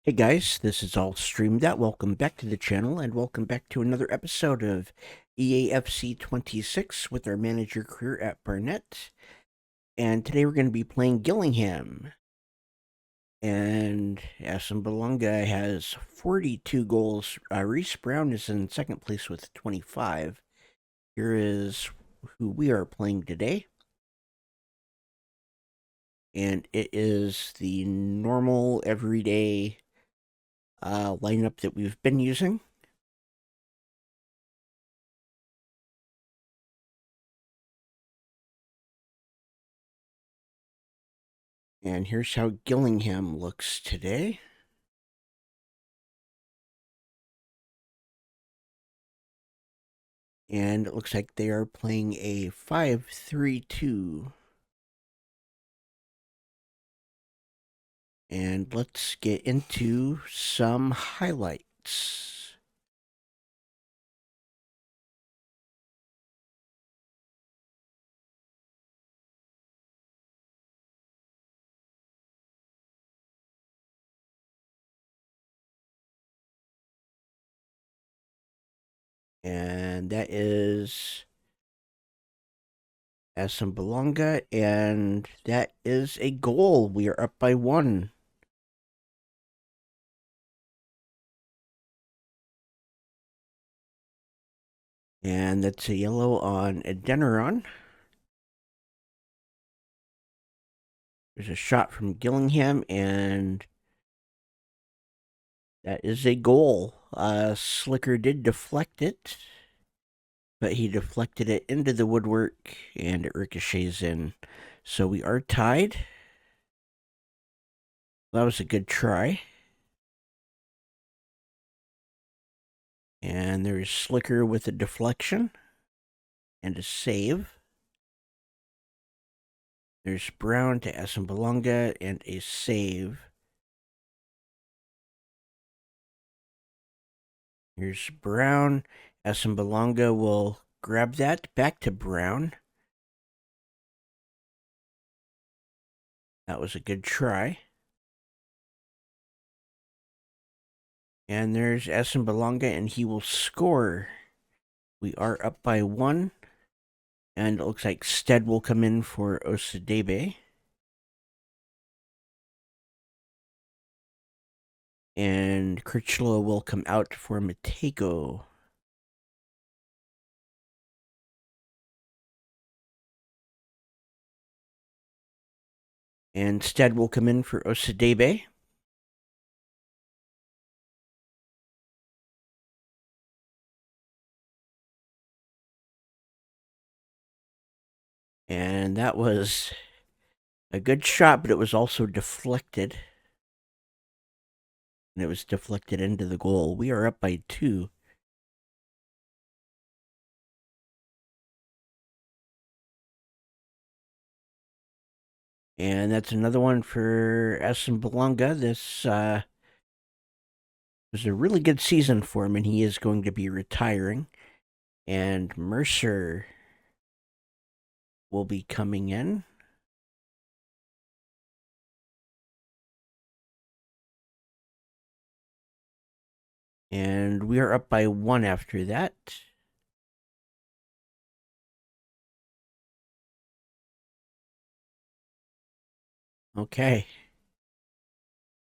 Hey guys, this is illstreamthat. Welcome back to the channel and welcome back to another episode of EAFC 26 with our manager career at Barnett. And today we're going to be playing Gillingham. And Assam has 42 goals. Reese Brown is in second place with 25. Here is who we are playing today. And it is the normal, everyday lineup that we've been using. And here's how Gillingham looks today. And it looks like they are playing a 5-3-2. And let's get into some highlights. And that is Assam, and that is a goal. We are up by 1. And that's a yellow on Adeniran. There's a shot from Gillingham, and that is a goal. Slicker did deflect it, but he deflected it into the woodwork, and it ricochets in. So we are tied. That was a good try. And there's Slicker with a deflection and a save. There's Brown to Assam and a save. Here's Brown. Assam will grab that. Back to Brown. That was a good try. And there's Assam and he will score. We are up by 1. And it looks like Stead will come in for Osadebe. And Critchlow will come out for Matego. And Stead will come in for Osadebe. And that was a good shot, but it was also deflected. And it was deflected into the goal. We are up by 2. And that's another one for Assam. This was a really good season for him, and he is going to be retiring. And Mercer will be coming in. And we are up by 1 after that. Okay.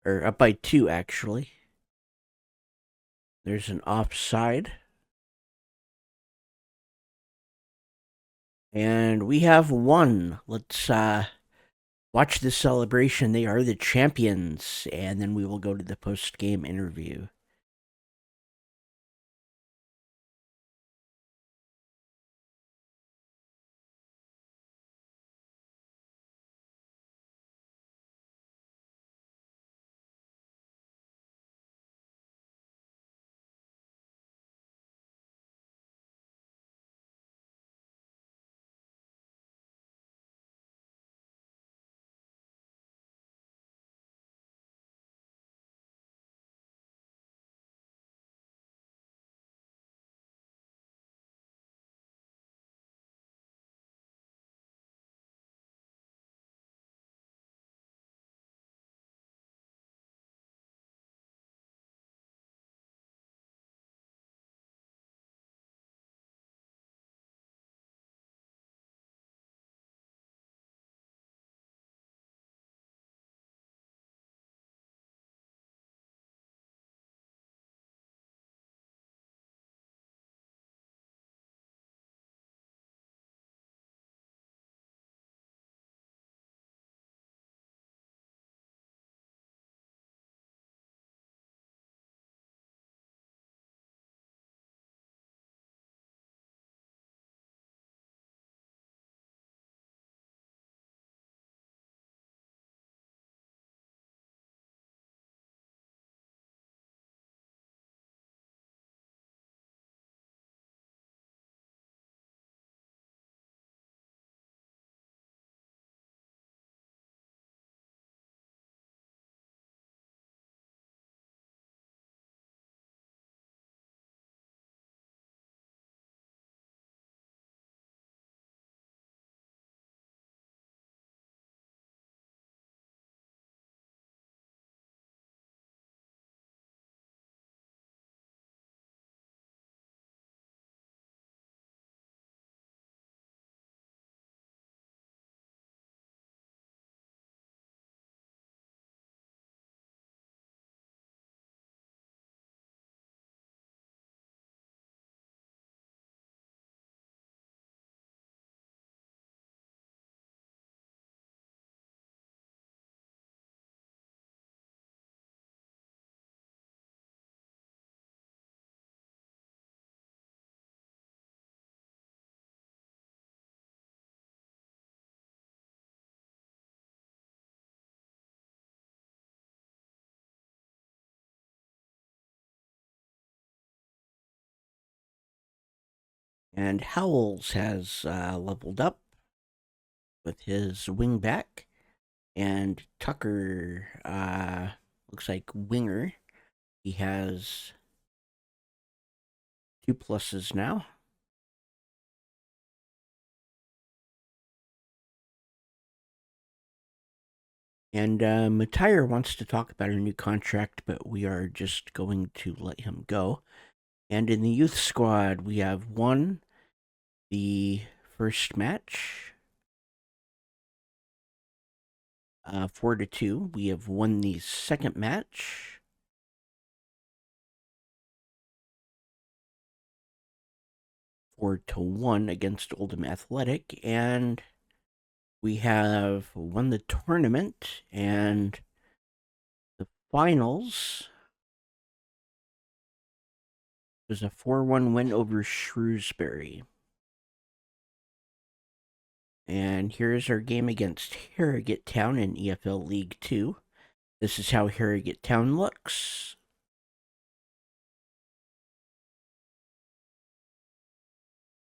Or up by 2, actually. There's an offside. And we have won. Let's watch the celebration. They are the champions. And then we will go to the post-game interview. And Howells has leveled up with his wingback. And Tucker looks like winger. He has 2 pluses now. And Matire wants to talk about a new contract, but we are just going to let him go. And in the youth squad, we have won the first match, 4-2. We have won the second match, 4-1 against Oldham Athletic, and we have won the tournament and the finals. Was a 4-1 win over Shrewsbury. And here's our game against Harrogate Town in EFL League 2. This is how Harrogate Town looks.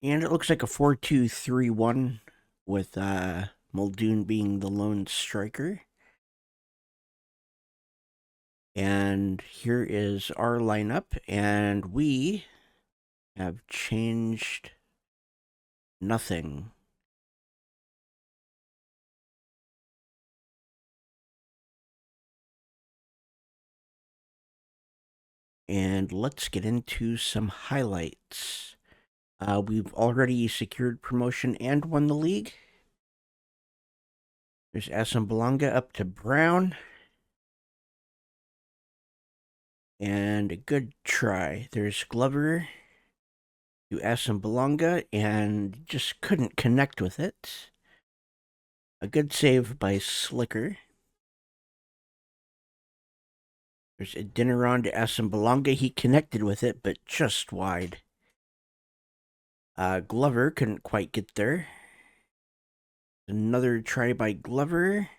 And it looks like a 4-2-3-1 with Muldoon being the lone striker. And here is our lineup, and we have changed nothing. And let's get into some highlights. We've already secured promotion and won the league. There's Assembelonga up to Brown. And a good try. There's Glover to Assembelonga and just couldn't connect with it. A good save by Slicker. There's a dinner on to Assembelonga. He connected with it, but just wide. Glover couldn't quite get there. Another try by Glover.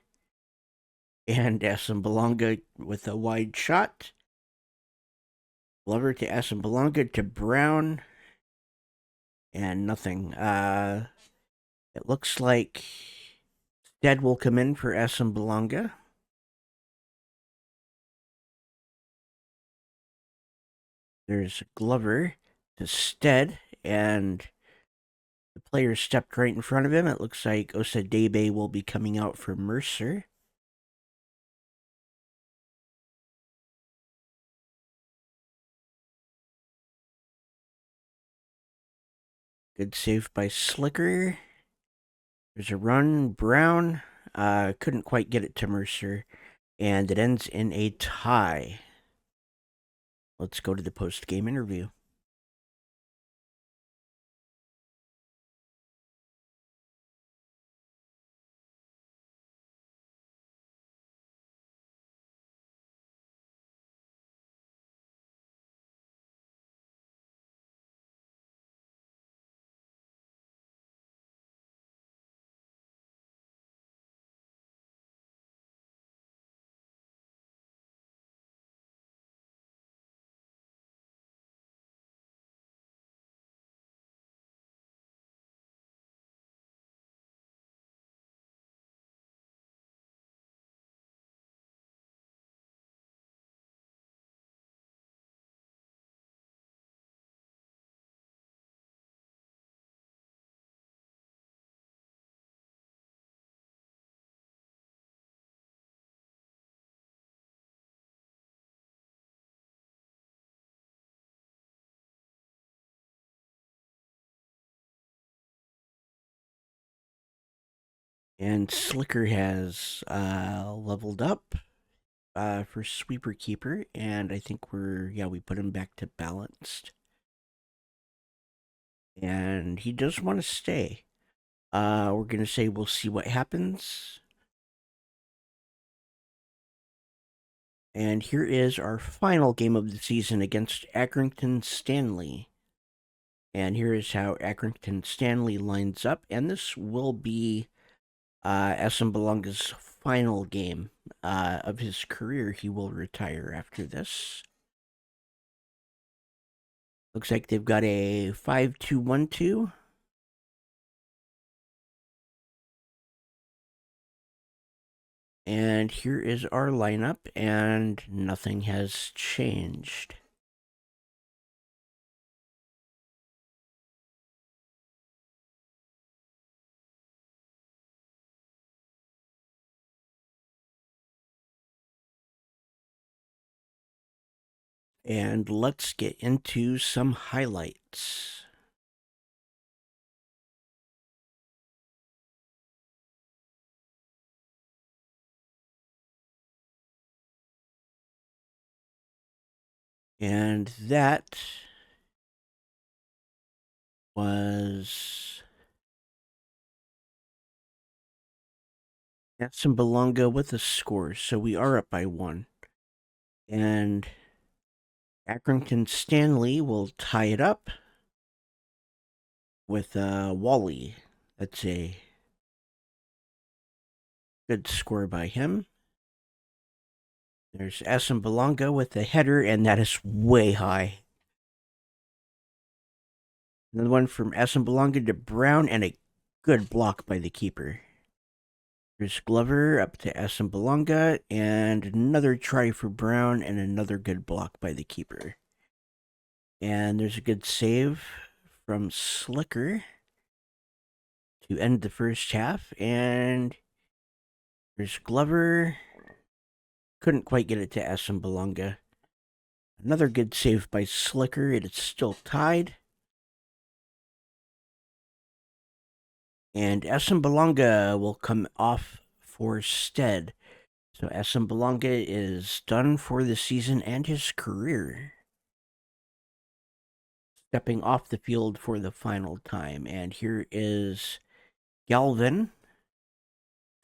And Assembelonga with a wide shot. Glover to Assembelonga to Brown. And nothing. It looks like Stead will come in for Assembelonga. There's Glover to Stead, and the player stepped right in front of him. It looks like Osadebe will be coming out for Mercer. Good save by Slicker. There's a run. Brown couldn't quite get it to Mercer, and it ends in a tie. Let's go to the post-game interview. And Slicker has leveled up for Sweeper Keeper, and I think we put him back to balanced. And he does want to stay. We're going to say we'll see what happens. And here is our final game of the season against Accrington Stanley. And here is how Accrington Stanley lines up. And this will be Assembelonga's final game of his career. He will retire after this. Looks like they've got a 5-2-1-2. And here is our lineup, and nothing has changed. And let's get into some highlights. And that was Belonga with a score, so we are up by 1. And Accrington Stanley will tie it up with Wally. That's a good score by him. There's Belonga with a header, and that is way high. Another one from Belonga to Brown, and a good block by the keeper. There's Glover up to Belonga, and another try for Brown, and another good block by the keeper. And there's a good save from Slicker to end the first half. And there's Glover. Couldn't quite get it to Belonga. Another good save by Slicker. It is still tied. And Belonga will come off for Stead. So Belonga is done for the season and his career. Stepping off the field for the final time. And here is Galvin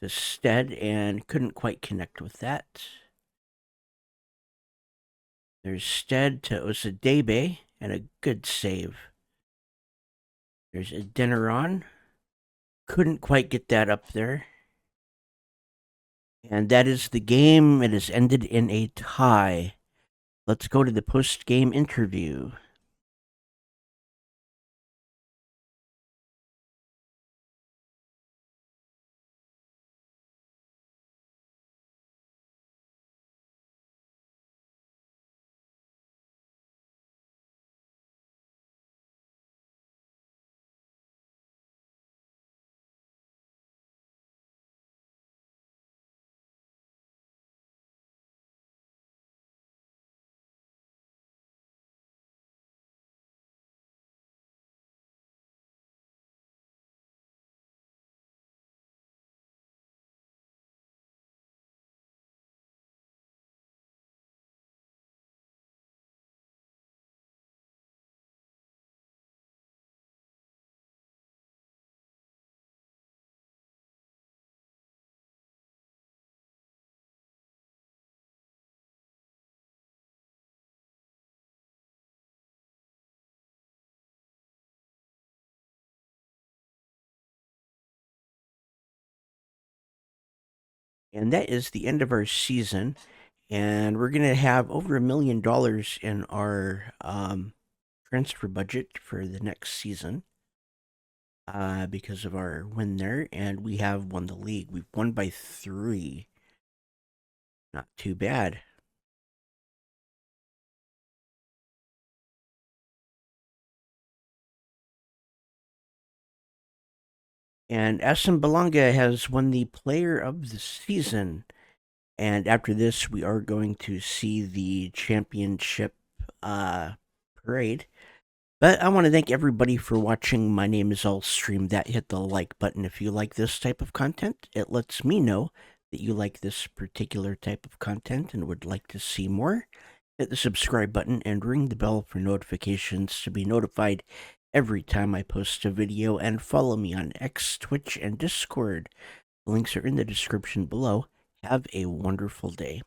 to Stead, and couldn't quite connect with that. There's Stead to Osadebe, and a good save. There's a Deneron. Couldn't quite get that up there. And that is the game. It has ended in a tie. Let's go to the post-game interview. And that is the end of our season. And we're going to have over $1 million in our transfer budget for the next season because of our win there. And we have won the league. We've won by 3. Not too bad. And Belonga has won the player of the season. And after this, we are going to see the championship parade. But I want to thank everybody for watching. My name is illstreamthat. Hit the like button if you like this type of content. It lets me know that you like this particular type of content and would like to see more. Hit the subscribe button and ring the bell for notifications to be notified every time I post a video, and follow me on X, Twitch, and Discord. The links are in the description below. Have a wonderful day.